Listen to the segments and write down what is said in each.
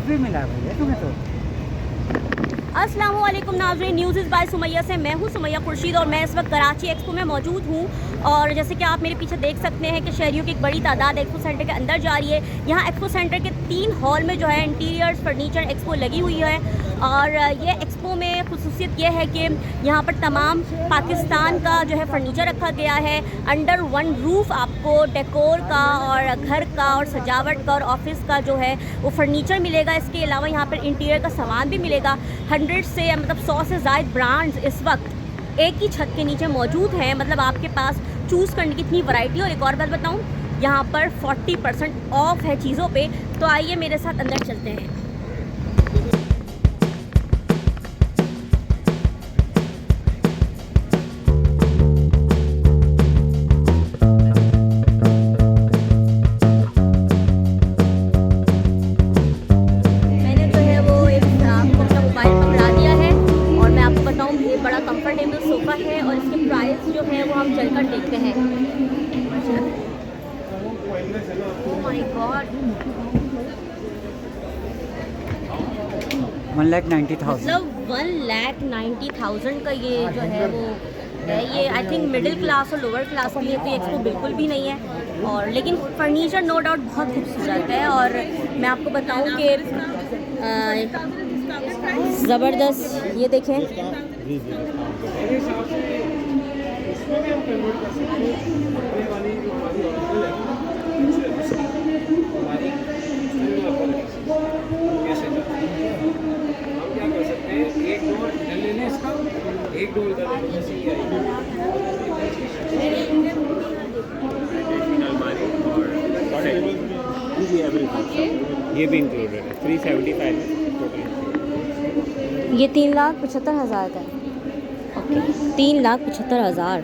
भी मिला भैया तुम्हें तो। अस्सलाम वालेकुम नाज़रीन, न्यूज़ इज़ बाय सुमैया से मैं हूँ सुमैया खुर्शीद और मैं इस वक्त कराची एक्सपो में मौजूद हूँ। और जैसे कि आप मेरे पीछे देख सकते हैं कि शहरियों की एक बड़ी तादाद एक्सपो सेंटर के अंदर जा रही है। यहाँ एक्सपो सेंटर के 3 हॉल में जो है इंटीरियर्स फर्नीचर एक्सपो लगी हुई है। और ये एक्सपो में खुसूसियत ये है कि यहाँ पर तमाम पाकिस्तान का जो है फ़र्नीचर रखा गया है। अंडर वन रूफ़ आपको डेकोर का और घर का और सजावट का और ऑफिस का जो है वो फ़र्नीचर मिलेगा। इसके अलावा यहाँ पर इंटीरियर का सामान भी मिलेगा। 100 से मतलब 100 से ज़ायद ब्रांड्स इस वक्त एक ही छत के नीचे मौजूद हैं। मतलब आपके पास चूज़ करने की इतनी वैरायटी। और एक और बात बताऊँ, यहाँ पर 40% ऑफ है चीज़ों पे। तो आइए मेरे साथ अंदर चलते हैं। मैंने जो है वो एक आपको अपना मोबाइल पकड़ा दिया है और मैं आपको बताऊँ ये बड़ा कंफर्टेबल सोफ़ा है और इसके प्राइस जो है वो हम चलकर देखते हैं। Oh my God, 1,90,000। मतलब 1,90,000 का ये जो है वो है। ये आई थिंक मिडिल क्लास और लोअर क्लास के लिए तो ये एक्सपो बिल्कुल भी नहीं है। और लेकिन फर्नीचर नो डाउट बहुत खूबसूरत है। और मैं आपको बताऊं कि ज़बरदस्त, ये देखें एक डोर इधर ये भी इंक्लूडेड है। 375 टोटल। ये 3,75,000 का है। ओके, 3,75,000।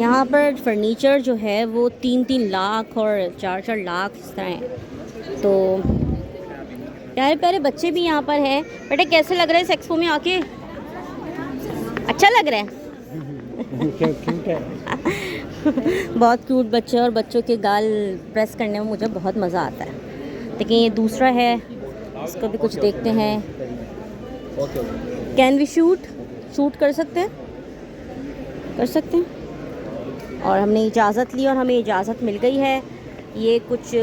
यहाँ पर फर्नीचर जो है वो 3-3 लाख और 4-4 लाख इस तरह है। तो प्यारे प्यारे बच्चे भी यहाँ पर हैं। बेटे कैसे लग रहा है इस एक्सपो में आके? अच्छा लग रहा है? क्यूट है। बहुत क्यूट बच्चे और बच्चों के गाल प्रेस करने में मुझे बहुत मज़ा आता है। लेकिन ये दूसरा है, इसको भी कुछ देखते हैं। कैन वी शूट कर सकते हैं? कर सकते हैं। और हमने इजाज़त ली और हमें इजाज़त मिल गई है। ये कुछ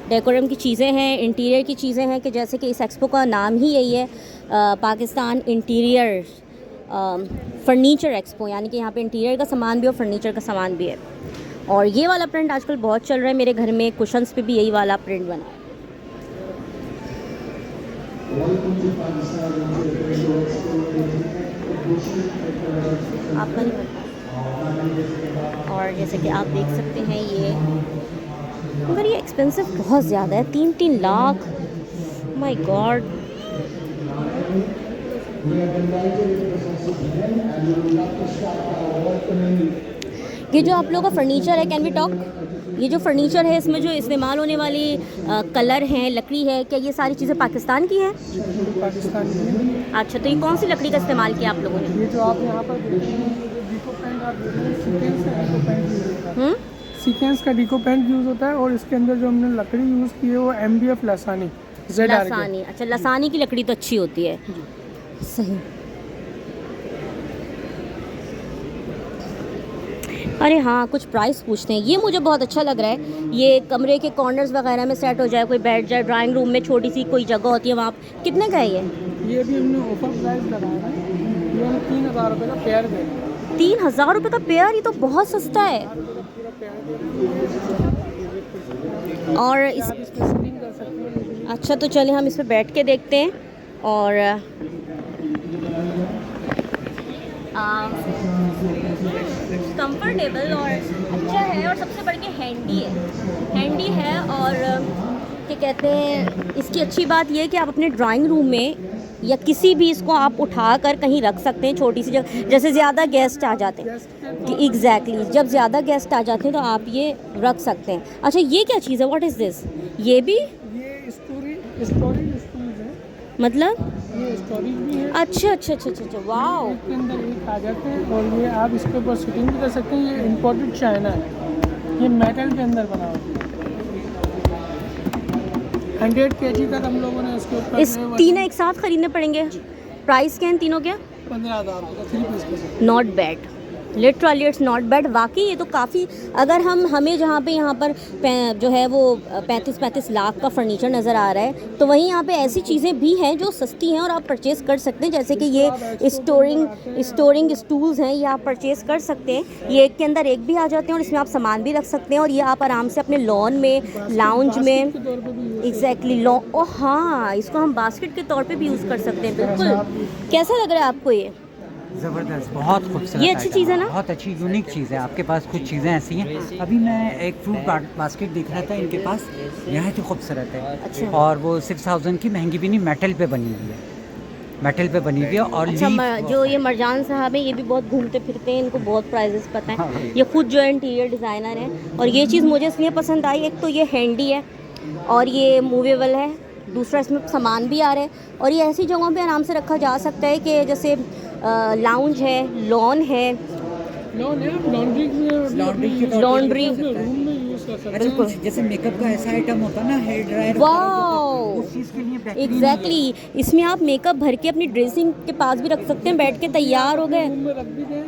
डेकोरम की चीज़ें हैं, इंटीरियर की चीज़ें हैं कि जैसे कि इस एक्सपो का नाम ही यही है, पाकिस्तान इंटीरियर फ़र्नीचर एक्सपो, यानी कि यहाँ पे इंटीरियर का सामान भी और फर्नीचर का सामान भी है। और ये वाला प्रिंट आजकल बहुत चल रहा है। मेरे घर में कुशन्स पे भी यही वाला प्रिंट बना है। आपका नहीं पता। और जैसे कि आप देख सकते हैं ये, मगर ये एक्सपेंसिव बहुत ज़्यादा है, 3-3 लाख। My God. ये जो आप लोगों का फर्नीचर है, कैन वी टॉक? ये जो फर्नीचर है इसमें जो इस्तेमाल होने वाली कलर हैं, लकड़ी है, क्या ये सारी चीज़ें पाकिस्तान की हैं? पाकिस्तान की। अच्छा, तो ये कौन सी लकड़ी का इस्तेमाल किया आप लोगों ने? ये जो आप यहाँ पर देख रहे हैं डिको पेंट, आप देख रहे हैं सीक्वेंस का डिको पेंट यूज़ होता है। सीक्वेंस का डिको पेंट यूज़ होता है और इसके अंदर जो हमने लकड़ी यूज़ की है वो MDF लसानी लसानी। अच्छा, लसानी की लकड़ी तो अच्छी होती है। सही। अरे हाँ, कुछ प्राइस पूछते हैं। ये मुझे बहुत अच्छा लग रहा है। ये कमरे के कॉर्नर्स वगैरह में सेट हो जाए, कोई बैठ जाए, ड्राइंग रूम में छोटी सी कोई जगह होती है वहाँ। कितने का है ये? ये भी हमने ऑफर प्राइस लगाया है। ये हम 3,000 रुपये का पेयर दे रहे हैं। 3,000 रुपये का पेयर? ये तो बहुत सस्ता है। और इस अच्छा, तो चलिए हम इस पर बैठ के देखते हैं। और कंफर्टेबल और अच्छा है और सबसे बढ़ के हैंडी है। और क्या कहते हैं, इसकी अच्छी बात यह है कि आप अपने ड्राइंग रूम में या किसी भी इसको आप उठा कर कहीं रख सकते हैं, छोटी सी जगह। जैसे ज़्यादा गेस्ट आ जाते हैं कि एग्जैक्टली जब ज़्यादा गेस्ट आ जाते हैं तो आप ये रख सकते हैं। अच्छा, ये क्या चीज़ है? What is this? ये भी ये स्टोरेज स्टूल्स है। मतलब ये स्टोरेज भी है, अच्छा अच्छा अच्छा अच्छा अच्छा, वाओ। एक के अंदर एक आ जाते हैं और ये आप इसके ऊपर सिटिंग भी कर सकते हैं। ये इम्पोर्टेड चाइना है, ये मेटल के अंदर बना हुआ है। 100 kg तक हम लोगों ने इसके ऊपर इस तीनों एक साथ खरीदने पड़ेंगे? प्राइस क्या है इन तीनों के? 15,000 का 3 पीस के साथ। Not bad, literally it's not bad. वाकई ये तो काफ़ी, अगर हमें जहाँ पे यहाँ पर जो है वो 35 लाख का फर्नीचर नज़र आ रहा है, तो वहीं यहाँ पे ऐसी चीज़ें भी हैं जो सस्ती हैं और आप परचेज़ कर सकते हैं। जैसे कि ये स्टोरिंग स्टूल्स हैं, ये आप परचेज़ कर सकते हैं। ये एक के अंदर एक भी आ जाते हैं और इसमें आप सामान भी रख सकते हैं, और ये आप आराम से अपने लॉन में, लाउंज में, एग्जैक्टली लॉन, ओ हाँ, इसको हम बास्केट के तौर पे भी यूज़ कर सकते हैं। बिल्कुल। कैसा लग रहा है आपको ये? ज़बरदस्त, बहुत खूबसूरत। ये अच्छी चीज़ है ना? बहुत अच्छी यूनिक चीज़ है। आपके पास कुछ चीज़ें ऐसी हैं। अभी मैं एक फ्रूट बास्केट देख रहा था इनके पास, यह तो खूबसूरत है। अच्छा। और वो 6000 की, महंगी भी नहीं, मेटल पे बनी हुई है, मेटल पे बनी हुई है। और अच्छा, लीफ जो ये मरजान साहब हैं, ये भी बहुत घूमते फिरते हैं, इनको बहुत प्राइजेस पता है। हाँ। ये खुद जो है इंटीरियर डिज़ाइनर हैं, और ये चीज़ मुझे इसलिए पसंद आई, एक तो ये हैंडी है और ये मूवेबल है, दूसरा इसमें सामान भी आ रहा है, और ये ऐसी जगहों पे आराम से रखा जा सकता है कि जैसे लाउंज है, लॉन है, लॉन है, लॉन्ड्री में लॉन्ड्री। रूम में यूज़ कर सकते हैं। अच्छा, कुछ जैसे मेकअप का ऐसा आइटम होता है ना, हेयर ड्रायर, वाओ, उस चीज़ के लिए बेहतरीन है। एग्जैक्टली। इसमें आप मेकअप भर के अपनी ड्रेसिंग के पास भी रख सकते हैं, बैठ के तैयार हो गए। रूम में रख भी दें,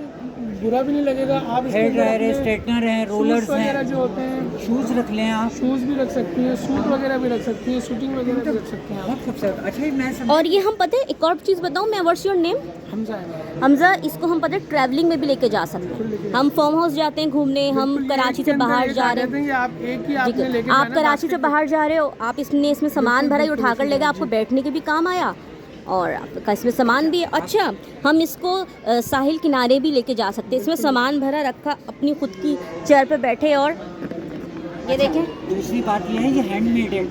बुरा भी नहीं लगेगा। आप इसके हेयर अंदर ड्रायर है, अपने स्ट्रेटनर है, रोलर्स शूज़ वगैरह हैं, जो होते हैं, शूज़ रख लें आप। शूज़ भी रख सकती हैं, सूट वगैरह भी रख सकती हैं, शूटिंग वगैरह भी रख सकते हैं आप। बहुत खूबसूरत। अच्छा, मैं और ये हम पता है, एक और चीज़ बताऊँ मैं, व्हाट्स योर नेम? हमजा है। हमजा, इसको हम पता है ट्रैवलिंग में भी लेके जा सकते हैं। हम फार्म हाउस जाते हैं घूमने, हम बिल्कुल, ये कराची एक से के अंदर बाहर एक जा आ रहे जाते हैं, हैं कि आप एक ही ठीक आपने है, लेके आप जाना कराची से basket बाहर जा रहे हो, आप इसमें सामान भरा ही उठा कर ले गए, आपको बैठने के भी काम आया और आपका इसमें सामान भी है। अच्छा, हम इसको साहिल किनारे भी लेके जा सकते हैं, इसमें सामान भरा रखा, अपनी खुद की चेयर पे बैठे, और ये देखें। दूसरी बात ये है, ये हैंडमेड है,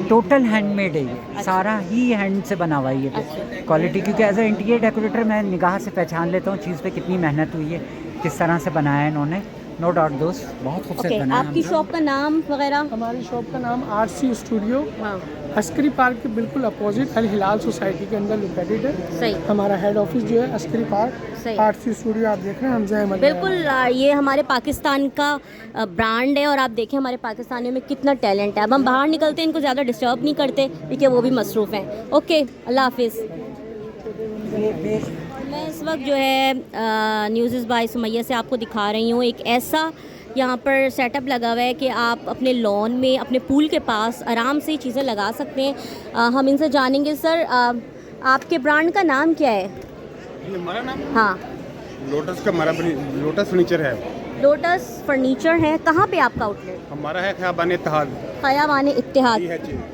टोटल हैंडमेड है। ये सारा ही हैंड से बना हुआ है ये क्वालिटी, क्योंकि एज ए इंटीरियर डेकोरेटर मैं निगाह से पहचान लेता हूँ चीज़ पे कितनी मेहनत हुई है, किस तरह से बनाया है इन्होंने। नो डाउट दोस्त, बहुत खूबसूरत ओके, बनाया है। आपकी शॉप का नाम वगैरह? हमारी शॉप का नाम आरसी स्टूडियो, हाँ, अस्करी पार्क के बिल्कुल अपोजिट अल हिलाल सोसाइटी के अंदर लोकेटेड है। सही हमारा हेड ऑफिस जो है अस्करी पार्क, सही। आरसी स्टूडियो आप देख रहे हैं, हमजा अहमद। बिल्कुल, ये हमारे पाकिस्तान का ब्रांड है, और आप देखें हमारे पाकिस्तानियों में कितना टैलेंट है। अब हम बाहर निकलते हैं, इनको ज़्यादा डिस्टर्ब नहीं करते क्योंकि वो भी मसरूफ़ हैं। ओके, अल्लाह हाफिज़। मैं इस वक्त जो है न्यूज़ बाय सुमैया से आपको दिखा रही हूँ एक ऐसा यहाँ पर सेटअप लगा हुआ है कि आप अपने लॉन में, अपने पूल के पास आराम से चीज़ें लगा सकते हैं। हम इनसे जानेंगे, सर आपके ब्रांड का नाम क्या है? ये हमारा नाम हाँ, लोटस का, हमारा लोटस फर्नीचर है। लोटस फर्नीचर है। कहाँ पे आपका आउटलेट? हमारा है ख़याबान इत्तेहाद, ख़याबान इत्तेहाद।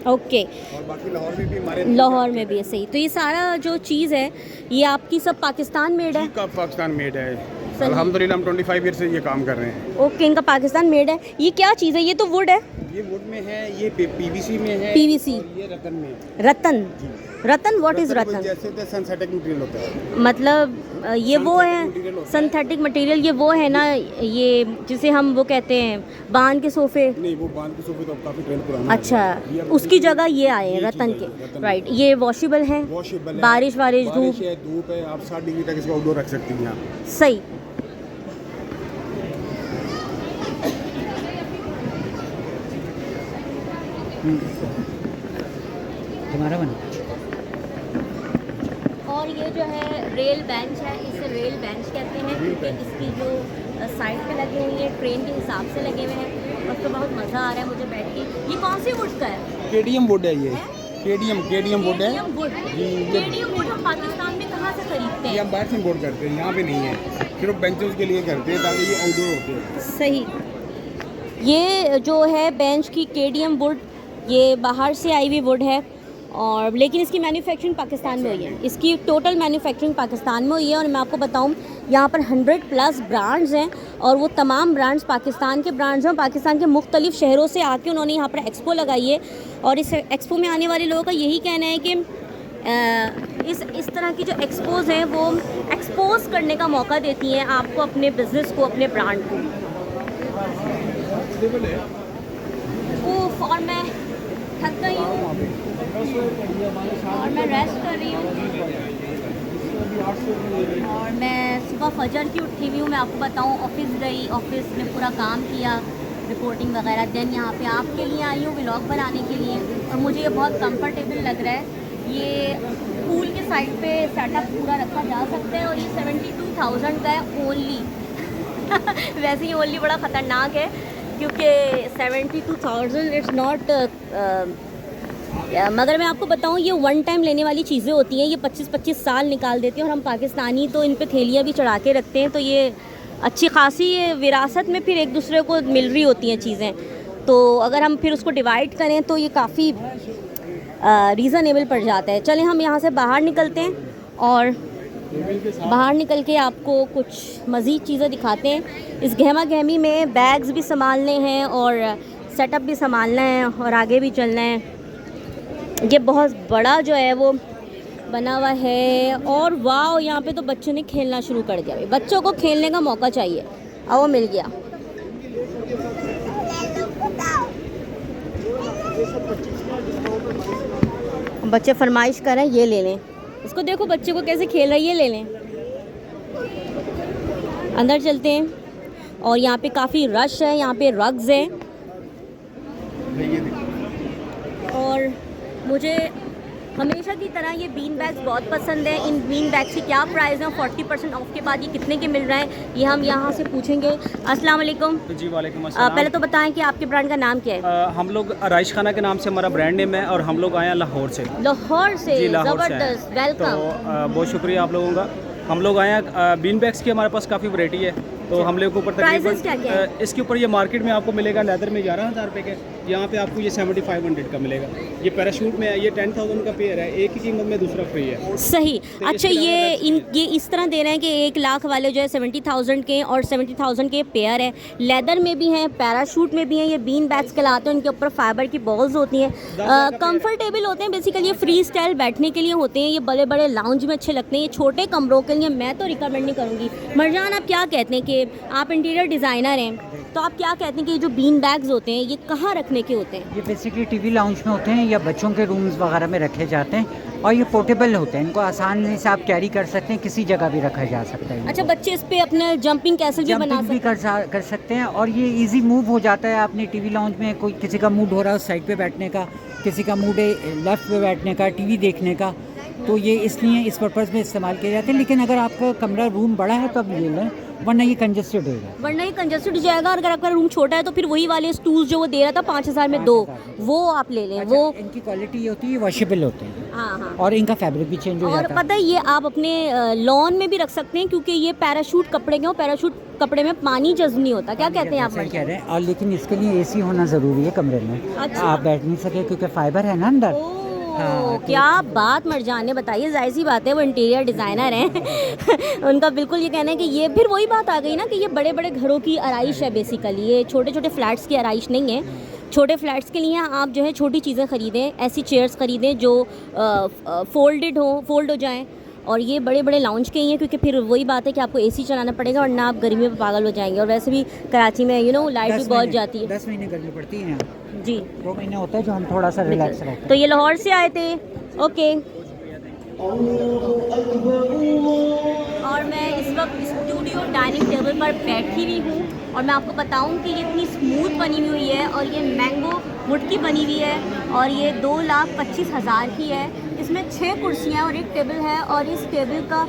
ओके, और बाकी लाहौर में भी हमारे, लाहौर में भी है। सही, तो ये सारा जो चीज़ है ये आपकी सब पाकिस्तान मेड है? का पाकिस्तान मेड है। अल्हम्दुलिल्लाह हम 25 ईयर से ये काम कर रहे हैं। ओके, इनका पाकिस्तान मेड है। ये क्या चीज़ है? ये तो वुड है। ये वुड में है, ये पीवीसी में है, पीवीसी, ये रतन में है। रतन, रतन, व्हाट इज़ रतन? जैसे सिंथेटिक मटेरियल होता है, मतलब ये वो है सिंथेटिक मटेरियल, ये वो है ना, ये जिसे हम वो कहते हैं बांध के सोफे? नहीं वो बांध के सोफे तो आपका ट्रेंड पुराना अच्छा, ये उसकी जगह ये आए हैं रतन के, राइट। ये वॉशेबल है, वॉशेबल है, बारिश वारिश धूप है, धूप है, आप 60 डिग्री तक इसको आउटडोर रख सकती हैं आप। सही। तुम्हारा बना। और ये जो है रेल बेंच है, इसे रेल बेंच कहते हैं क्योंकि इसकी जो साइड पे लगी हुई है ट्रेन के हिसाब से लगे हुए हैं, और तो बहुत मज़ा आ रहा है मुझे बैठ के। ये कौन सी वुड का है? केडीएम वुड है ये, केडीएम वुड है। केडीएम वुड हम पाकिस्तान में कहाँ से खरीदते ये हैं? हम बाहर से इम्पोर्ट करते हैं, यहाँ पे नहीं है, सिर्फ बेंचेस के लिए करते हैं ताकि ये आउटडोर होते हैं। सही। ये जो है बेंच की केडीएम वुड, ये बाहर से आई हुई वुड है, और लेकिन इसकी मैन्युफैक्चरिंग पाकिस्तान में हुई है। इसकी टोटल मैन्युफैक्चरिंग पाकिस्तान में हुई है। और मैं आपको बताऊं, यहाँ पर 100+ ब्रांड्स हैं, और वो तमाम ब्रांड्स पाकिस्तान के ब्रांड्स हैं। पाकिस्तान के मुख्तलिफ शहरों से आके उन्होंने यहाँ पर एक्सपो लगाई है, और इस एक्सपो में आने वाले लोगों का यही कहना है कि इस तरह की जो एक्सपोज हैं वो एक्सपोज करने का मौका देती हैं आपको, अपने बिज़नेस को, अपने ब्रांड को। और मैं थक गई हूँ। और मैं रेस्ट कर रही हूँ और मैं सुबह फजर की उठी हुई हूँ। मैं आपको बताऊँ, ऑफिस गई, ऑफिस में पूरा काम किया, रिपोर्टिंग वगैरह। देन यहाँ पे आपके लिए आई हूँ व्लॉग बनाने के लिए और मुझे ये बहुत कंफर्टेबल लग रहा है। ये पूल के साइड पे सेटअप पूरा रखा जा सकता है और ये 72,000 का है ओनली। वैसे ही ओनली बड़ा ख़तरनाक है क्योंकि 72,000 इट्स नॉट मगर मैं आपको बताऊं, ये वन टाइम लेने वाली चीज़ें होती हैं। ये 25-25 साल निकाल देती हैं और हम पाकिस्तानी तो इन पे थैलियाँ भी चढ़ा के रखते हैं, तो ये अच्छी खासी विरासत में फिर एक दूसरे को मिल रही होती हैं चीज़ें। तो अगर हम फिर उसको डिवाइड करें तो ये काफ़ी रीज़नेबल पड़ जाता है। चलें हम यहाँ से बाहर निकलते हैं और बाहर निकल के आपको कुछ मज़ीद चीज़ें दिखाते हैं। इस गहमा गहमी में बैग्स भी संभालने हैं और सेटअप भी संभालना है और आगे भी चलना है। ये बहुत बड़ा जो है वो बना हुआ है और वाह, यहाँ पे तो बच्चों ने खेलना शुरू कर दिया। बच्चों को खेलने का मौका चाहिए, वो मिल गया। बच्चे फरमाइश कर रहे हैं ये ले लें, इसको देखो बच्चे को कैसे खेल रहा है, ये ले लें। अंदर चलते हैं और यहाँ पे काफ़ी रश है, यहाँ पे रग्स है और मुझे हमेशा की तरह ये बीन बैग्स बहुत पसंद है। इन बीन बैग्स की क्या प्राइस है, 40% ऑफ के बाद ये कितने के मिल रहे हैं, ये हम यहाँ से पूछेंगे। अस्सलाम वालेकुम। जी वालेकुम अस्सलाम। पहले तो बताएं कि आपके ब्रांड का नाम क्या है। हम लोग आराइश खाना के नाम से हमारा ब्रांड नेम है और हम लोग आए हैं लाहौर से। लाहौर से? जी लाहौर से ज़बरदस्त, तो वेलकम। बहुत शुक्रिया आप लोगों का। हम लोग आए हैं, बीन बैग्स की हमारे पास काफ़ी वैरायटी है, तो हम लोग के ऊपर प्राइसेस क्या क्या है? इसके ऊपर ये मार्केट में आपको मिलेगा लेदर में 11,000 रुपये के, यहाँ पे आपको ये 7,500 का मिलेगा। ये पैराशूट में है, ये 10,000 का पेयर है, एक ही कीमत में दूसरा फ्री है। सही। तो अच्छा, इसके ये इस तरह दे रहे हैं कि 1 लाख वाले जो है 70,000 के और 70,000 के पेयर है। लेदर में भी हैं, पैराशूट में भी हैं। ये बीन बैग्स कहलाते हैं, इनके ऊपर फाइबर की बॉल्स होती हैं, कंफर्टेबल होते हैं। बेसिकली ये फ्री स्टाइल बैठने के लिए होते हैं, ये बड़े बड़े लाउंज में अच्छे लगते हैं। ये छोटे कमरों के लिए मैं तो रिकमेंड नहीं करूँगी। मरजान, आप क्या कहते हैं कि आप इंटीरियर डिज़ाइनर हैं, तो आप क्या कहते हैं कि ये जो बीन बैग्स होते हैं ये कहाँ रखने के होते हैं? ये बेसिकली टीवी लाउंज में होते हैं या बच्चों के रूम्स वगैरह में रखे जाते हैं और ये पोर्टेबल होते हैं, इनको आसानी से आप कैरी कर सकते हैं, किसी जगह भी रखा जा सकता है। अच्छा, बच्चे इस पे अपने जंपिंग कैसल भी बना सकते हैं, कर सकते हैं और ये इजी मूव हो जाता है। आपने टीवी लाउंज में कोई किसी का मूड हो रहा है उस साइड पे बैठने का, किसी का मूड है लेफ्ट पे बैठने का, टीवी देखने का, तो ये इसलिए इस पर्पज़ में इस्तेमाल किए जाते हैं। लेकिन अगर आपका कमरा रूम बड़ा है तो आप ले लें, वरना ये कंजस्टेड होगा, वरना ये कंजस्टेड हो जाएगा। और अगर आपका रूम छोटा है तो फिर वही वाले स्टूल्स जो वो दे रहा था 5,000 में 2, वो आप ले लें। अच्छा, वो इनकी क्वालिटी ये होती है, वॉशेबल होते हैं। हाँ हाँ। और इनका फैब्रिक भी चेंज हो और जाता है। पता है, ये आप अपने लॉन में भी रख सकते हैं क्योंकि ये पैराशूट कपड़े के, और पैराशूट कपड़े में पानी जज्ब नहीं होता। क्या कहते हैं आप? सही कह रहे हैं। और लेकिन इसके लिए एसी होना ज़रूरी है कमरे में। अच्छा। आप बैठ नहीं सके क्योंकि फाइबर है ना अंदर। हाँ, तो क्या बात मरजान ने बताइए, जाहिर सी बात है वो इंटीरियर डिज़ाइनर हैं। उनका बिल्कुल ये कहना है कि ये फिर वही बात आ गई ना कि ये बड़े बड़े घरों की आराइश है बेसिकली, ये छोटे छोटे फ्लैट्स की आराइश नहीं है। छोटे फ्लैट्स के लिए आप जो है छोटी चीज़ें ख़रीदें, ऐसी चेयर्स ख़रीदें जो फोल्ड हो जाएं। और ये बड़े बड़े लाउंज के ही हैं क्योंकि फिर वही बात है कि आपको एसी चलाना पड़ेगा और ना आप गर्मी में पागल हो जाएंगे। और वैसे भी कराची में लाइट भी बहुत जाती है। 10 महीने गर्मी पड़ती है यहाँ जी, 2 महीने होता है जो हम थोड़ा सा रिलैक्स रहते हैं। तो ये लाहौर से आए थे। ओके। और मैं इस वक्त स्टूडियो डाइनिंग टेबल पर बैठी हुई हूँ और मैं आपको बताऊँ कि ये इतनी स्मूथ बनी हुई है और ये मैंगो वुड की बनी हुई है और ये 2,25,000 की है। इसमें 6 कुर्सियाँ और 1 टेबल है और इस टेबल का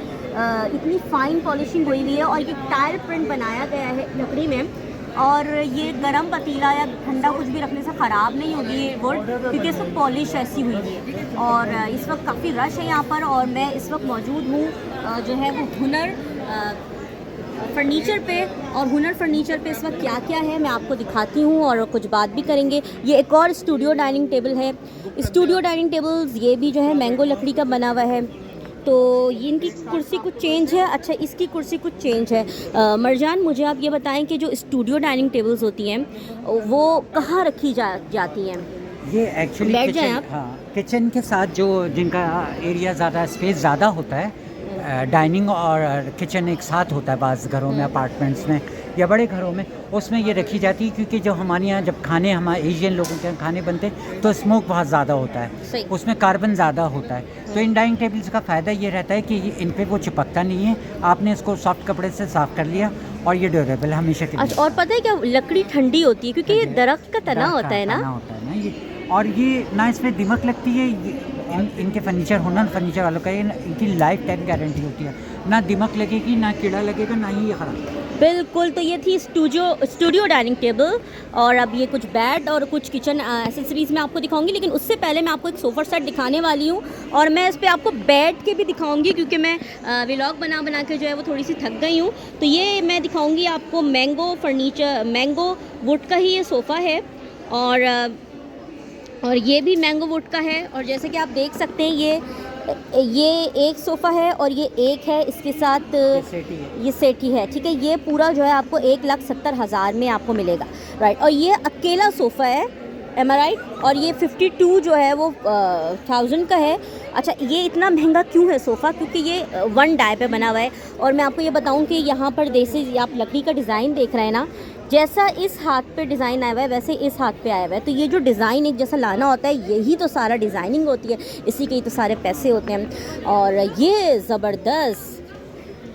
इतनी फाइन पॉलिशिंग हुई हुई है और ये टाइल प्रिंट बनाया गया है लकड़ी में। और ये गरम पतीला या ठंडा कुछ भी रखने से ख़राब नहीं होगी ये वुड, क्योंकि इसमें पॉलिश ऐसी हुई है। और इस वक्त काफ़ी रश है यहाँ पर और मैं इस वक्त मौजूद हूँ जो है वो हुनर फर्नीचर पे। और हुनर फर्नीचर पे इस वक्त क्या क्या है मैं आपको दिखाती हूँ और कुछ बात भी करेंगे। ये एक और स्टूडियो डाइनिंग टेबल है। स्टूडियो डाइनिंग टेबल्स ये भी जो है मैंगो लकड़ी का बना हुआ है, तो ये इनकी कुर्सी कुछ चेंज है। अच्छा, इसकी कुर्सी कुछ चेंज है। मरजान, मुझे आप ये बताएं कि जो स्टूडियो डाइनिंग टेबल्स होती हैं वो कहाँ रखी जाती हैं? ये एक्चुअली बैठ जाएं आप। हाँ, किचन के साथ जो जिनका एरिया ज़्यादा स्पेस ज़्यादा होता है, डाइनिंग और किचन एक साथ होता है बाज़ घरों में, अपार्टमेंट्स में या बड़े घरों में उसमें ये रखी जाती है, क्योंकि जो हमारे यहाँ जब खाने हमारे एशियन लोगों के यहाँ खाने बनते हैं तो स्मोक बहुत ज़्यादा होता सही। है, उसमें कार्बन ज़्यादा होता है। तो इन डाइनिंग टेबल्स का फ़ायदा ये रहता है कि इन पे वो चिपकता नहीं है, आपने इसको सॉफ्ट कपड़े से साफ़ कर लिया और ये ड्यूरेबल हमेशा के लिए। अच्छा, और पता है क्या, लकड़ी ठंडी होती है क्योंकि ये दरख्त का तना होता है ना। होता है ना ये, और ये ना इसमें दीमक लगती है, इनके फर्नीचर होना फर्नीचर वालों का ये इनकी लाइफ टाइम गारंटी होती है, ना दीमक लगेगी, ना कीड़ा लगेगा, ना ही ये ख़राब। बिल्कुल, तो ये थी स्टूडियो डाइनिंग टेबल, और अब ये कुछ बेड और कुछ किचन एसेसरीज़ मैं आपको दिखाऊंगी, लेकिन उससे पहले मैं आपको एक सोफ़ा सेट दिखाने वाली हूँ, और मैं इस पर आपको बैठ के भी दिखाऊंगी क्योंकि मैं व्लॉग बना के जो है वो थोड़ी सी थक गई हूँ। तो ये मैं दिखाऊंगी आपको मैंगो फर्नीचर, मैंगो वुड का ही ये सोफ़ा है, और ये भी मैंगो वुड का है। और जैसे कि आप देख सकते हैं ये एक सोफ़ा है और ये एक है, इसके साथ ये सेटी है, ठीक है। ये पूरा जो है आपको 1,70,000 में आपको मिलेगा, राइट। और ये अकेला सोफ़ा है, एम आई राइट। और ये 52 जो है वो 1000 का है। अच्छा, ये इतना महंगा क्यों है सोफ़ा? क्योंकि ये 1 डाई पे बना हुआ है। और मैं आपको ये बताऊं कि यहाँ पर जैसे आप लकड़ी का डिज़ाइन देख रहे हैं ना, जैसा इस हाथ पे डिज़ाइन आया हुआ है वैसे इस हाथ पे आया हुआ है। तो ये जो डिज़ाइन एक जैसा लाना होता है, यही तो सारा डिज़ाइनिंग होती है, इसी के ही तो सारे पैसे होते हैं। और ये ज़बरदस्त,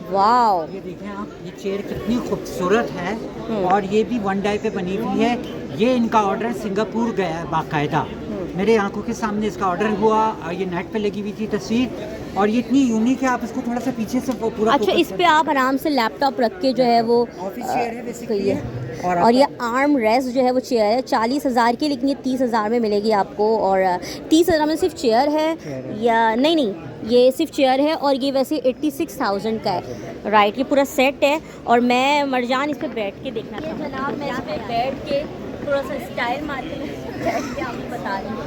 वाओ, ये देखें आप, ये चेयर कितनी खूबसूरत है, और ये भी 1 डाई पे बनी हुई है। ये इनका ऑर्डर सिंगापुर गया है बाकायदा, मेरे आंखों के सामने इसका ऑर्डर हुआ, और ये नेट पे लगी हुई थी तस्वीर, और ये इतनी यूनिक है। आप इसको थोड़ा सा पीछे से पूरा अच्छा, इस पे आप आराम से लैपटॉप रख के जो है वो ऑफिस चेयर है बेसिकली, और ये आर्म रेस्ट जो है वो चेयर है 40,000 की, लेकिन ये 30,000 में मिलेगी आपको। और 30,000 में सिर्फ चेयर है या नहीं, ये सिर्फ चेयर है, और ये वैसे 86,000 का है, राइट। ये पूरा सेट है, और मैं मरजान इस पर बैठ के देखना चाहूँगी। जनाब, मैं इस पर बैठ के थोड़ा सा स्टाइल मार के बैठ के आपको बता रही हूँ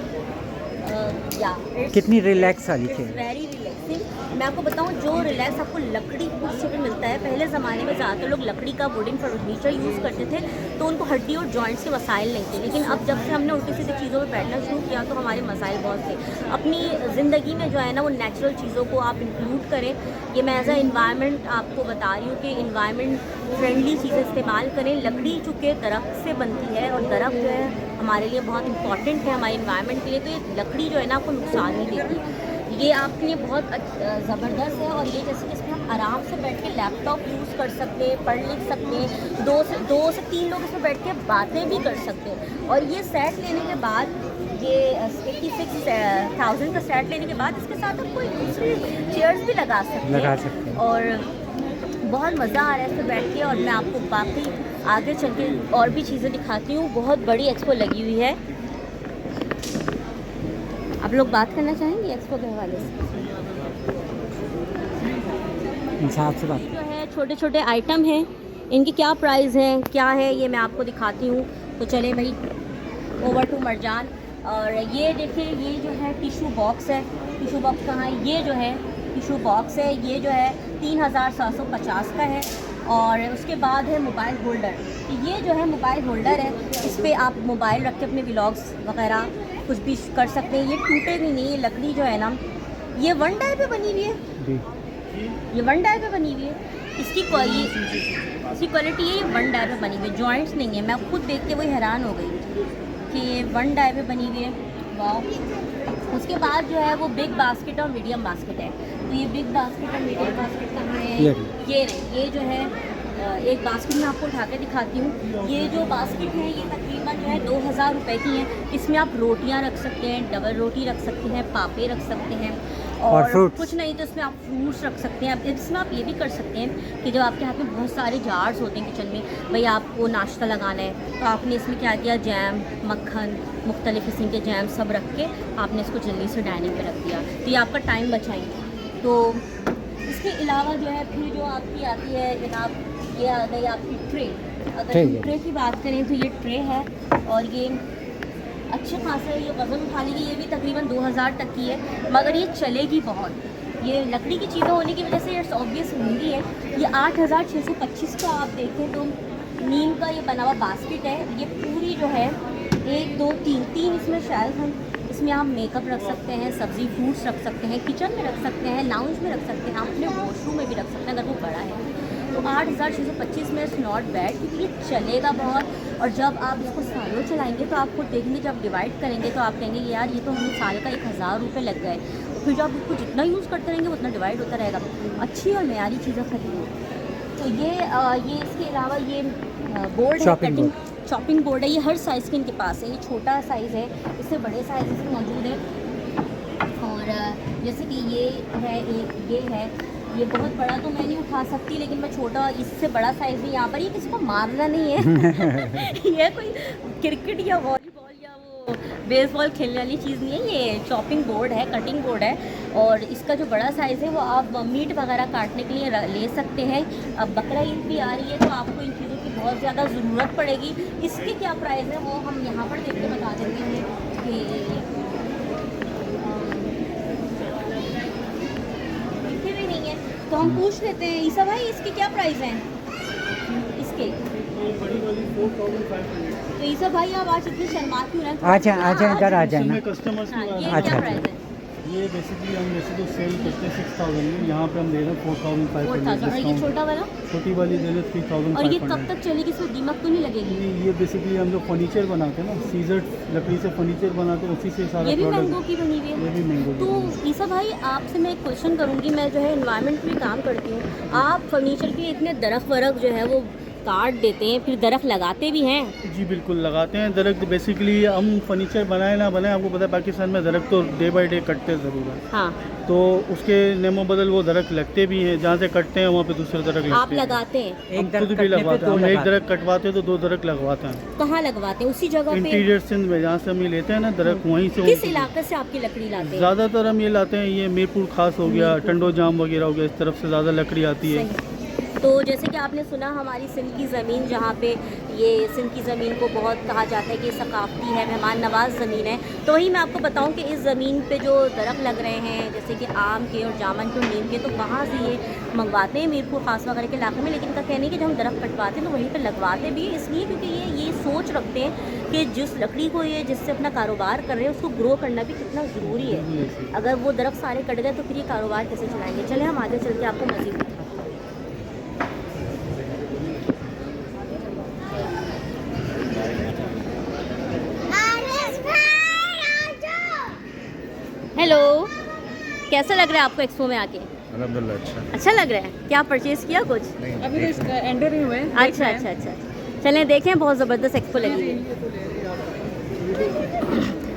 कितनी रिलैक्स वाली चेयर, वेरी रिलैक्सिंग। मैं आपको बताऊं, जो रिलैक्स आपको लकड़ी कुर्सी पे मिलता है, पहले ज़माने में ज़्यादातर लोग लकड़ी का वुडन फर्नीचर यूज़ करते थे, तो उनको हड्डी और जॉइंट्स के मसाइल नहीं थे। लेकिन अब जब से हमने उल्टी सीधी चीज़ों में बैठना शुरू किया तो हमारे मसाइल बहुत थे। अपनी ज़िंदगी में जो है ना वो नेचुरल चीज़ों को आप इंक्लूड करें। ये मैं एज अ इन्वायरमेंट आपको बता रही हूँ कि इन्वायरमेंट फ्रेंडली चीज़ें इस्तेमाल करें। लकड़ी चूँकि दरख्त से बनती है, और दरख्त जो है हमारे लिए बहुत इंपॉर्टेंट है, हमारे इन्वायरमेंट के लिए। तो ये लकड़ी जो है ना आपको नुकसान नहीं देती, ये आपके लिए बहुत ज़बरदस्त है। और ये जैसे कि इसमें हम आराम से बैठ के लैपटॉप यूज़ कर सकते हैं, पढ़ लिख सकते हैं, 2 से 3 लोग इसमें बैठ के बातें भी कर सकते हैं। और ये सेट लेने के बाद, ये 86,000 का सेट लेने के बाद इसके साथ आप कोई दूसरी चेयर्स भी लगा सकते हैं, और बहुत मज़ा आ रहा है इसमें बैठ के। और मैं आपको बाकी आगे चल के और भी चीज़ें दिखाती हूँ। बहुत बड़ी एक्सपो लगी हुई है। आप लोग बात करना चाहेंगे एक्सपो के हवाले से? इंसाफ से बात। जो है छोटे छोटे आइटम हैं, इनकी क्या प्राइस है, क्या है, ये मैं आपको दिखाती हूँ। तो चले भाई, ओवर टू मरजान। और ये देखिए, ये जो है टिशू बॉक्स है। टिशू बॉक्स कहाँ है? ये जो है टिशू बॉक्स है, ये जो है 3750 का है। और उसके बाद है मोबाइल होल्डर। ये जो है मोबाइल होल्डर है, इस पर आप मोबाइल रख के अपने व्लॉग्स वगैरह कुछ भी कर सकते हैं। ये टूटेगी नहीं, ये लकड़ी जो है ना, ये 1 डाई पे बनी हुई है, ये 1 डाई पे बनी हुई है। इसकी क्वालिटी है, ये 1 डाई पे बनी हुई है, जॉइंट्स नहीं है। मैं खुद देख के वही हैरान हो गई कि ये 1 डाई पे बनी हुई है, वाह। उसके बाद जो है वो बिग बास्केट और मीडियम बास्केट है। तो ये बिग बास्केट और मीडियम बास्केट कहाँ है? ये जो है एक बास्केट में आपको उठा के दिखाती हूँ। ये जो बास्केट है ये तकरीबन जो है 2000 रुपये की है। इसमें आप रोटियाँ रख सकते हैं, डबल रोटी रख सकते हैं, पापे रख सकते हैं, और कुछ नहीं तो इसमें आप फ्रूट्स रख सकते हैं। अब इसमें आप ये भी कर सकते हैं कि जब आपके हाथ में बहुत सारे जार्स होते हैं किचन में, भाई आपको नाश्ता लगाना है, तो आपने इसमें क्या किया, जैम, मक्खन, मुख्तलिफ़ किस्म के जैम सब रख के आपने इसको जल्दी से डाइनिंग पे रख दिया, तो ये आपका टाइम बचाएंगे। तो इसके अलावा जो है फिर जो आपकी आती है जनाब, ये आ गई आपकी ट्रे। अगर हम ट्रे की बात करें तो ये ट्रे है, और ये अच्छे खासे ये वज़न उठा लेगी। ये भी तकरीबन 2000 तक की है, मगर ये चलेगी बहुत। ये लकड़ी की चीज़ें होने की वजह से इट्स ऑब्वियस महंगी है। ये 8625 का आप देखें तो नीम का ये बना हुआ बास्केट है। ये पूरी जो है 1 2 3 इसमें शेल्फ हैं। इसमें आप मेकअप रख सकते हैं, सब्ज़ी फ्रूट्स रख सकते हैं, किचन में रख सकते हैं, लाउंज में रख सकते हैं, आप अपने वॉशरूम में भी रख सकते हैं अगर वो बड़ा है। तो 8625 में इट्स नॉट बैड, क्योंकि ये चलेगा बहुत। और जब आप इसको सालों चलाएंगे तो आप खुद देखेंगे, जब डिवाइड करेंगे तो आप कहेंगे यार ये तो हमें साल का 1000 रुपये लग गए। फिर जब आप उसको जितना यूज़ करते रहेंगे उतना डिवाइड होता रहेगा। अच्छी और मयारी चीज़ें खरीदें। तो ये इसके अलावा ये बोर्ड है, कटिंग चॉपिंग बोर्ड है। ये हर साइज़ के इनके पास है। ये छोटा साइज़ है, इससे बड़े साइज़ भी मौजूद है। और जैसे कि ये है, एक ये है, ये बहुत बड़ा तो मैं नहीं उठा सकती, लेकिन मैं छोटा, इससे बड़ा साइज़ भी यहाँ पर। ये किसी को मारना नहीं है ये कोई क्रिकेट या वॉलीबॉल या वो बेसबॉल खेलने वाली चीज़ नहीं है। ये चॉपिंग बोर्ड है, कटिंग बोर्ड है। और इसका जो बड़ा साइज़ है वो आप मीट वगैरह काटने के लिए ले सकते हैं। अब बकरा ईद भी आ रही है तो आपको इन चीज़ों की बहुत ज़्यादा ज़रूरत पड़ेगी। इसके क्या प्राइस है वो हम यहाँ पर देख के बता देते हैं कि तो हम पूछ लेते हैं ईसा भाई, इसके क्या प्राइस हैं इसके? तो ईसा भाई आप आज इतनी शर्मा क्यों रहे हैं? आजा इधर आ जाए ना। कस्टमर्स हाँ, ये अच्छा, क्या प्राइस है? ये बेसिकली हम वैसे तो सेल करते हैं 6000 में, यहाँ पे हम दे रहे हैं 4500। और ये छोटा वाला? छोटी वाली दे रहे 3500। और ये कब तक चलेगी, इसमें दीमक तो नहीं लगेगी? ये बेसिकली हम लोग फर्नीचर बनाते हैं ना, सीजर लकड़ी से फर्नीचर बनाते हैं, उसी से सारा ये भी प्रोडक्ट। मैंगो की बनी हुई ये है। भी मैंगो की बनी तो ईसा भाई आपसे मैं एक क्वेश्चन करूँगी। मैं जो है एनवायरनमेंट में काम करती हूँ, आप फर्नीचर के इतने दरख्त वरख जो है वो काट देते हैं, फिर दरख्त लगाते भी हैं? जी बिल्कुल लगाते हैं दरख्त। बेसिकली हम फर्नीचर बनाए ना बनाए, आपको पता है पाकिस्तान में दरख्त तो डे बाय डे कटते ज़रूर है। हाँ, तो उसके नेमो बदल वो दरख्त लगते भी हैं, जहाँ से कटते हैं वहाँ पे दूसरे दरख्त लगते हैं। आप लगाते हैं? एक हम दरख्त खुद भी कटने पे लगवाते हैं। दो हम एक लगाते दरख्त कटवाते हैं तो 2 दरख्त लगवाते हैं। कहाँ लगवाते हैं? उसी जगह पे? इंटीरियर सिंध में जहाँ से हम ये लेते हैं ना दरख्त, वहीं से। किस इलाके से आपकी लकड़ी लाते हैं? ज़्यादातर हम ये लाते हैं, ये मीरपुर खास हो गया, टंडो जाम वगैरह हो गया, इस तरफ से ज़्यादा लकड़ी आती है। सही। तो जैसे कि आपने सुना हमारी सिंध की ज़मीन, जहाँ पे ये सिंध की ज़मीन को बहुत कहा जाता है कि ये सकाफ़ती है, मेहमान नवाज ज़मीन है। तो वही मैं आपको बताऊं कि इस ज़मीन पे जो दरख्त लग रहे हैं जैसे कि आम के और जामन के और नीम के, तो वहाँ से ये मंगवाते हैं मीरपुर खास वगैरह के इलाके में। लेकिन इनका कहना है कि जब हम दरख्त कटवाते हैं तो वहीं पर लगवाते भी इसलिए क्योंकि ये सोच रखते हैं कि जिस लकड़ी को ये जिससे अपना कारोबार कर रहे हैं उसको ग्रो करना भी कितना ज़रूरी है। अगर वो दरख्त सारे कट गए तो फिर ये कारोबार कैसे चलाएँगे? चले हम आगे चल के आपको मज़ीद बताते हैं। हेलो, कैसा लग रहा है आपको एक्सपो में आके? अल्हम्दुलिल्लाह अच्छा लग रहा है। क्या परचेज किया कुछ? अभी तो एंटर ही हुए। अच्छा। चलें देखें, बहुत ज़बरदस्त एक्सपो लगी है।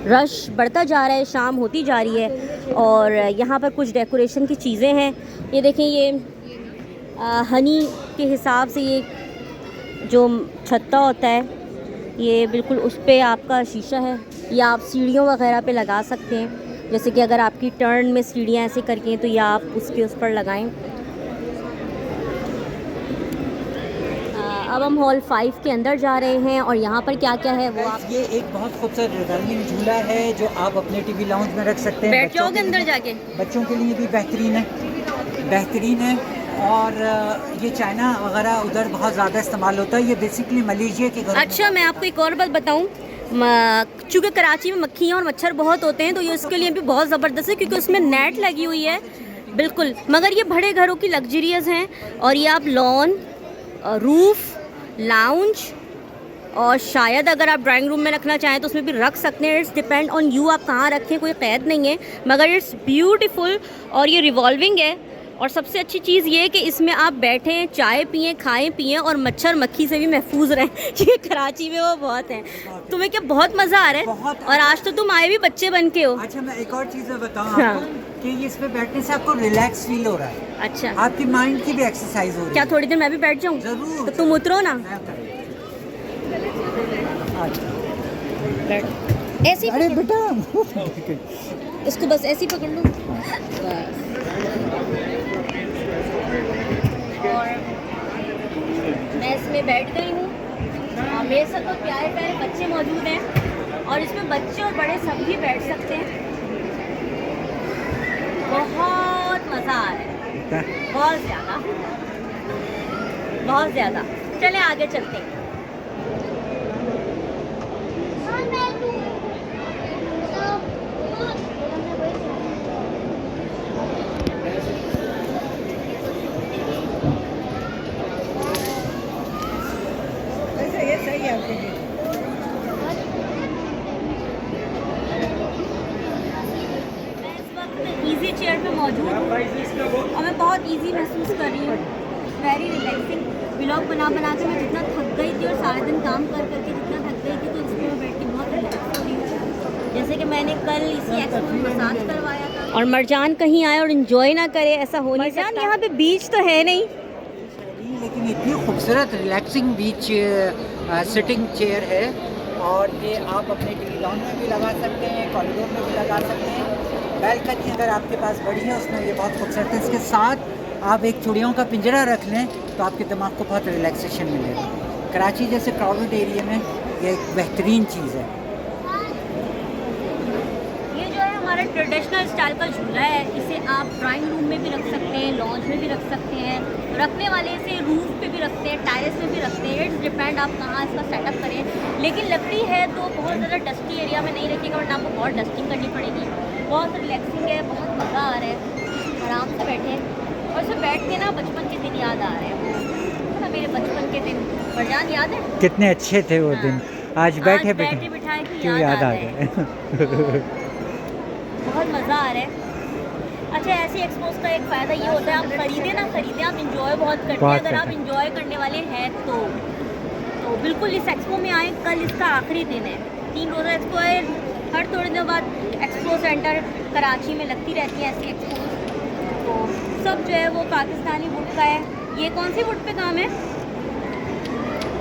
रश बढ़ता जा रहा है, शाम होती जा रही है और यहाँ पर कुछ डेकोरेशन की चीज़ें हैं। ये देखें, ये हनी के हिसाब से ये जो छत्ता होता है, ये बिल्कुल उस पे आपका शीशा है। ये आप सीढ़ियों वगैरह पे लगा सकते हैं। जैसे कि अगर आपकी टर्न में सीढ़ियाँ ऐसे करके हैं तो ये आप उसके उस पर लगाएं। अब हम हॉल 5 के अंदर जा रहे हैं और यहाँ पर क्या क्या है वो आप ये एक बहुत खूबसूरत रंगीन झूला है जो आप अपने टीवी लाउंज में रख सकते हैं। बैठ जाओगे अंदर जाके? बच्चों के लिए भी बेहतरीन है। और ये चाइना वगैरह उधर बहुत ज़्यादा इस्तेमाल होता है। ये बेसिकली मलेशिया के घर। अच्छा, मैं आपको एक और बात बताऊं, चूँकि कराची में मक्खियाँ और मच्छर बहुत होते हैं तो ये उसके लिए भी बहुत ज़बरदस्त है क्योंकि उसमें नेट लगी हुई है बिल्कुल। मगर ये बड़े घरों की लग्जरियस हैं और ये आप लॉन, रूफ, लाउंज और शायद अगर आप ड्राइंग रूम में रखना चाहें तो उसमें भी रख सकते हैं। इट्स डिपेंड ऑन यू, आप कहाँ रखें, कोई क़ैद नहीं है। मगर इट्स ब्यूटीफुल और ये रिवॉल्विंग है। और सबसे अच्छी चीज़ ये है कि इसमें आप बैठें, चाय पिएं, खाएं पिएं और मच्छर मक्खी से भी महफूज रहें क्योंकि कराची में वो बहुत हैं। तुम्हें क्या बहुत मज़ा आ रहा है? और आज तो तुम आए भी बच्चे बन के हो। अच्छा, मैं एक और चीज़ बताऊँ हाँ। आपको कि इस पे बैठने से आपको रिलैक्स फील हो रहा है। अच्छा, आपकी माइंड की भी एक्सरसाइज हो रही है। क्या थोड़ी देर मैं भी बैठ जाऊँ? ज़रूर। तो तुम उतरो ना। ऐसे अरे बेटा इसको बस ऐसे ही पकड़ लो बस। और मैं इसमें बैठ गई हूँ और मेरे साथ तो प्यारे प्यारे बच्चे मौजूद हैं और इसमें बच्चे और बड़े सभी बैठ सकते हैं। बहुत मज़ा आ रहा है, बहुत ज़्यादा। चलें आगे चलते हैं। मौजूद हूँ और मैं बहुत इजी महसूस कर रही हूँ, वेरी रिलैक्सिंग। व्लॉग बना के मैं जितना थक गई थी और सारा दिन काम कर करके जितना थक गई थी, तो इसमें मैं बैठ के बहुत रिलैक्स हो रही हूँ। जैसे कि मैंने कल इसी एक्सपो में मसाज करवाया था। और मरजान कहीं आए और इन्जॉय ना करे, ऐसा हो नहीं सकता। यहाँ पे बीच तो है नहीं, लेकिन इतनी खूबसूरत रिलैक्सिंग बीच सिटिंग चेयर है, और ये आप अपने टीवी लॉन में भी लगा सकते हैं, कॉरिडोर में भी लगा सकते हैं। बैल्कनी अगर आपके पास बड़ी है उसमें ये बहुत खूबसूरत है। इसके साथ आप एक चिड़ियों का पिंजरा रख लें तो आपके दिमाग को बहुत रिलैक्सेशन मिलेगा। कराची जैसे क्राउडेड एरिया में ये एक बेहतरीन चीज़ है। ये जो है हमारा ट्रेडिशनल स्टाइल का झूला है। इसे आप ड्राइंग रूम में भी रख सकते हैं, लॉन्ज में भी रख सकते हैं, रखने वाले से रूफ पे भी रखते हैं, टेरेस में भी रखते हैं। इट्स डिपेंड आप कहाँ इसका सेटअप करें। लेकिन लकड़ी है तो बहुत ज़्यादा डस्टी एरिया में नहीं रखिएगा, वरना आपको बहुत डस्टिंग करनी पड़ेगी। बहुत रिलैक्सिंग है, बहुत मज़ा आ रहा है, आराम से बैठे। और इसमें बैठ के ना बचपन के दिन याद आ रहे हैं, ना मेरे बचपन के दिन। मरजान याद है कितने अच्छे थे वो दिन, आज बैठे बिठाए कि क्यों याद आ गए। बहुत मज़ा आ रहा है। अच्छा, ऐसी एक्सपोज का एक फ़ायदा ये होता है, आप खरीदे ना खरीदे, आप इंजॉय बहुत करते हैं। अगर आप इंजॉय करने वाले हैं तो बिल्कुल इस एक्सपो में आए। कल इसका आखिरी दिन है, 3 रोज़ा एक्सपो है। हर थोड़े दिनों बाद एक्सपो सेंटर कराची में लगती रहती है ऐसी एक्सपो। तो सब जो है वो पाकिस्तानी वुड का है। ये कौन सी वुड पे काम है?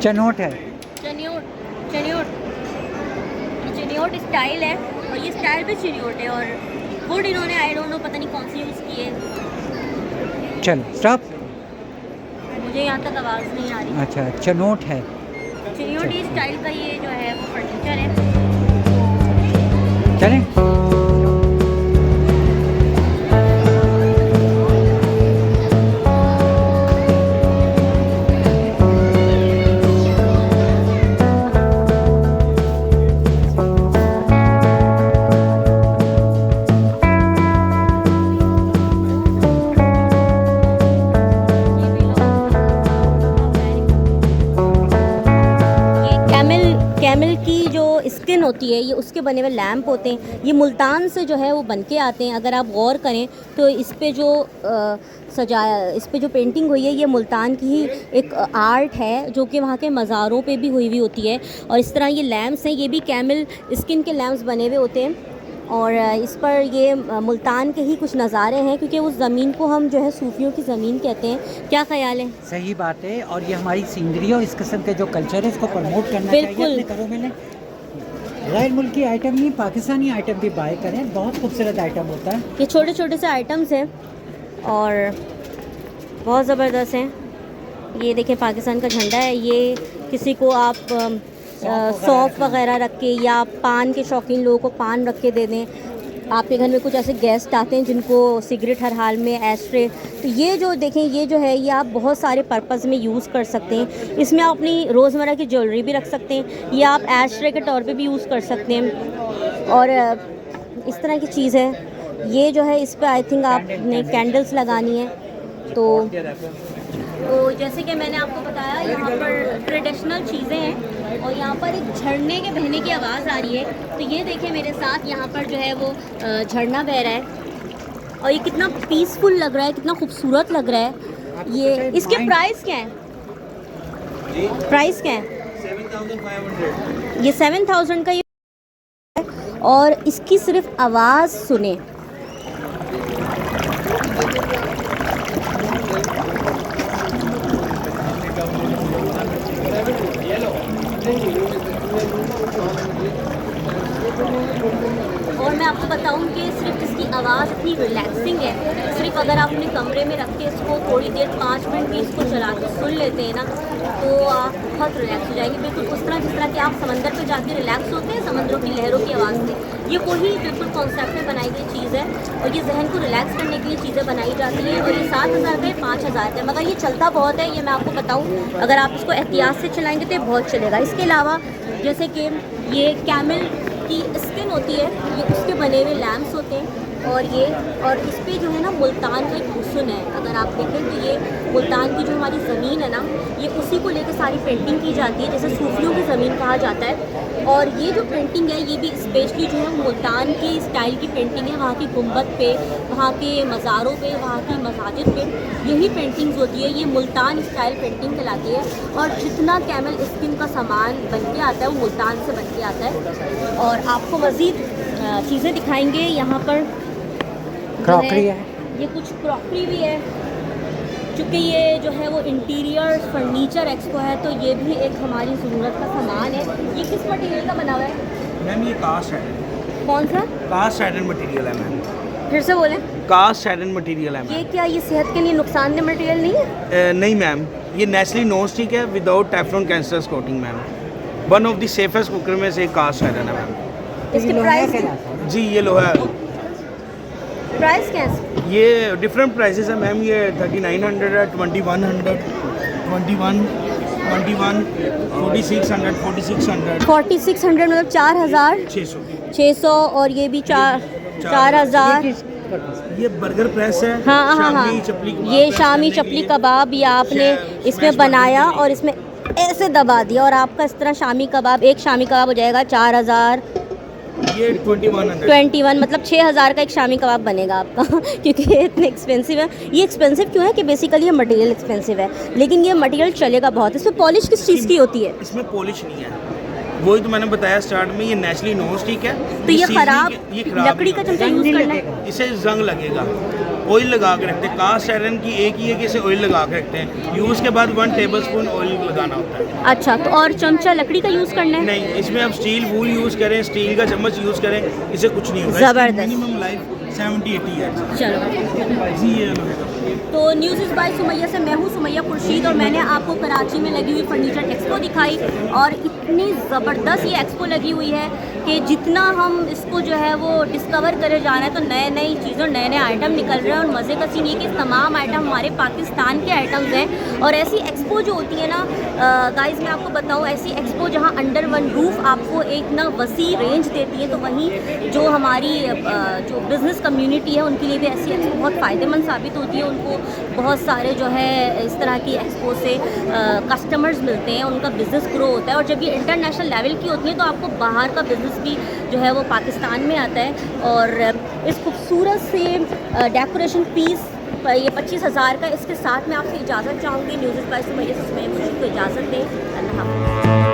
चनोट है, चनियोट स्टाइल है, और ये स्टाइल भी चनियोट है। और वुड इन्होंने आई डोंट नो पता नहीं कौन सी यूज़ की है। चलो स्टॉप। मुझे यहाँ तक आवाज़ नहीं आ रही। अच्छा, चनोट है, चनियोट स्टाइल का ये जो है वो फर्नीचर है। चलें। कैमल की जो स्किन होती है, ये उसके बने हुए लैंप होते हैं। ये मुल्तान से जो है वो बन के आते हैं। अगर आप गौर करें तो इस पे जो इस पे जो पेंटिंग हुई है, ये मुल्तान की ही एक आर्ट है, जो कि वहाँ के मज़ारों पे भी हुई होती है। और इस तरह ये लैंप्स हैं, ये भी कैमल स्किन के लैंप्स बने हुए होते हैं। और इस पर ये मुल्तान के ही कुछ नज़ारे हैं, क्योंकि उस ज़मीन को हम जो है सूफियों की ज़मीन कहते हैं। क्या ख्याल है? सही बात है, और ये हमारी सीनरी और इस किस्म के जो कल्चर है इसको प्रमोट करना बिल्कुल। चाहिए अपने घरों में। गैर मुल्की आइटम नहीं, पाकिस्तानी आइटम भी बाय करें, बहुत खूबसूरत आइटम होता है। ये छोटे छोटे से आइटम्स हैं और बहुत ज़बरदस्त हैं। ये देखें, पाकिस्तान का झंडा है। ये किसी को आप सौंफ वगैरह रख के, या पान के शौकीन लोगों को पान रख के दे दें। आपके घर में कुछ ऐसे गेस्ट आते हैं जिनको सिगरेट हर हाल में, एस्ट्रे, तो ये जो देखें, ये जो है ये आप बहुत सारे पर्पज़ में यूज़ कर सकते हैं। इसमें आप अपनी रोज़मर्रा की ज्वेलरी भी रख सकते हैं, या आप एस्ट्रे के तौर पे भी यूज़ कर सकते हैं। और इस तरह की चीज़ है। ये जो है इस पर आई थिंक आपने कैंडल्स लगानी है। तो जैसे कि मैंने आपको बताया, यहाँ पर ट्रेडिशनल चीज़ें हैं, और यहाँ पर एक झरने के बहने की आवाज़ आ रही है। तो ये देखें मेरे साथ, यहाँ पर जो है वो झरना बह रहा है, और ये कितना पीसफुल लग रहा है, कितना खूबसूरत लग रहा है। ये इसके प्राइस क्या हैं? प्राइस क्या है? 7,500। ये 7,000 का ये है, और इसकी सिर्फ आवाज़ सुने। और मैं आपको बताऊं कि सिर्फ इसकी आवाज़ इतनी रिलैक्सिंग है, सिर्फ अगर आप अपने कमरे में रख के इसको थोड़ी देर 5 मिनट भी इसको चला के सुन लेते हैं ना, तो आप बहुत रिलैक्स हो जाएंगे। बिल्कुल उस तरह जिस तरह कि आप समंदर पे जाके रिलैक्स होते हैं समंदरों की लहरों की आवाज़ से। ये वही बिल्कुल कॉन्सेप्ट में बनाई गई चीज़ है, और ये जहन को रिलैक्स करने के लिए चीज़ें बनाई जाती हैं। और ये 7,000 का, 5,000 का, मगर ये चलता बहुत है। ये मैं आपको बताऊँ, अगर आप इसको एहतियात से चलाएँगे तो ये बहुत चलेगा। इसके अलावा जैसे कि ये कैमल की स्किन होती है, ये उसके बने हुए लैम्प्स होते हैं। और इस पे जो है ना मुल्तान का एक हुस्न है। अगर आप देखें तो ये मुल्तान की जो हमारी ज़मीन है ना, ये उसी को लेकर सारी पेंटिंग की जाती है, जैसे सूफियों की ज़मीन कहा जाता है। और ये जो पेंटिंग है ये भी स्पेशली जो है मुल्तान के स्टाइल की पेंटिंग है। वहाँ की गुंबद पे, वहाँ के मज़ारों पे, वहाँ की मसाजिद पे यही पेंटिंग्स होती है। ये मुल्तान स्टाइल पेंटिंग कहलाती है। और जितना कैमल स्किन का सामान बन के आता है वो मुल्तान से बन के आता है। और आपको मज़ीद चीज़ें दिखाएंगे यहाँ पर। जो क्रॉकरी है, ये कुछ क्रॉकरी भी है। चूँकि ये जो है वो इंटीरियर फर्नीचर एक्सपो है, तो ये भी एक हमारी ज़रूरत का सामान है। ये किस मटेरियल का बना हुआ है? मैम ये कास्ट है, कौन सा? कास्ट आयरन मटेरियल है मैम, फिर से बोलें। कास्ट आयरन मटेरियल है ये क्या, ये सेहत के लिए नुकसानदेह मटेरियल नहीं है? मैम। नहीं मैम, ये नेचुरली नॉन स्टिक है without Teflon cancer coating ma'am. One of the safest cooker में से एक कास्ट आयरन है मैम। इसकी लोहा प्राइस कहलाता है। जी ये लोहा है। प्राइस कैसे? ये डिफरेंट प्राइसेस है मैम, ये 3900 है, 2100, 21, 4600, 4600, 4600 मतलब 4000, 600। 600 और ये भी 4000। ये बर्गर प्रेस है। हाँ हाँ हाँ, शामी चपली कबाब ये प्रेस शामी करने के चपली लिए। कबाब ये आपने इसमें स्मैश बनाया बटन के और इसमें ऐसे दबा दिया और आपका इस तरह शामी कबाब, एक शामी कबाब हो जाएगा 4000। ये 2100। 21 मतलब 6000 का एक शामी कबाब बनेगा आपका क्योंकि ये इतने एक्सपेंसिव है। ये एक्सपेंसिव क्यों है कि बेसिकली ये मटेरियल एक्सपेंसिव है, लेकिन ये मटेरियल चलेगा बहुत। इसमें पॉलिश किस चीज़ की होती है? इसमें पॉलिश नहीं है, वही तो मैंने बताया स्टार्ट में, ये नेचुरली नॉन स्टिक है। तो ये सीजनिंग खराब ये खराब लकड़ी का नहीं चमचा यूज़ करना है? होता। इसे जंग लगेगा, ऑयल लगा के रखते हैं। कास्ट आयरन की एक ही है कि इसे ऑयल लगा के रखते हैं, यूज़ के बाद 1 टेबलस्पून ऑयल लगाना होता है। अच्छा, तो और चमचा लकड़ी का यूज़ करना है? नहीं, इसमें आप स्टील वूल यूज़ करें, स्टील का चम्मच यूज़ करें, इसे कुछ नहीं होगा। ज़बरदस्त। Minimum life 70-80 years. चलो, जी ये लोहे का। तो न्यूज़ इज़ बाय सुमैया से मैं हूँ सुमैया खुर्शीद और मैंने आपको कराची में लगी हुई फर्नीचर एक्सपो दिखाई। और इतनी ज़बरदस्त ये एक्सपो लगी हुई है कि जितना हम इसको जो है वो डिस्कवर करे जा रहे हैं, तो नए नई चीज़ों, नए नए आइटम निकल रहे हैं। और मज़े का सीन ये कि तमाम आइटम हमारे पाकिस्तान के आइटम्स हैं। और ऐसी एक्सपो जो होती है ना गाइस, मैं आपको बताऊँ, ऐसी एक्सपो जहाँ अंडर वन रूफ आपको एक ना वसी रेंज देती है, तो वहीं जो हमारी जो बिज़नेस कम्युनिटी है उनके लिए भी ऐसी एक्सपो बहुत फ़ायदेमंद साबित होती है। उनको बहुत सारे जो है इस तरह की एक्सपो से कस्टमर्स मिलते हैं, उनका बिज़नेस ग्रो होता है। और जब ये इंटरनेशनल लेवल की होती है तो आपको बाहर का बिज़नेस भी जो है वो पाकिस्तान में आता है। और इस खूबसूरत से डेकोरेशन पीस ये 25,000 का, इसके साथ मैं आपसे इजाज़त चाहूँगी। न्यूज़ बाय सुमैया से मुझे को इजाज़त दें। अल्लाह हाफ़िज़।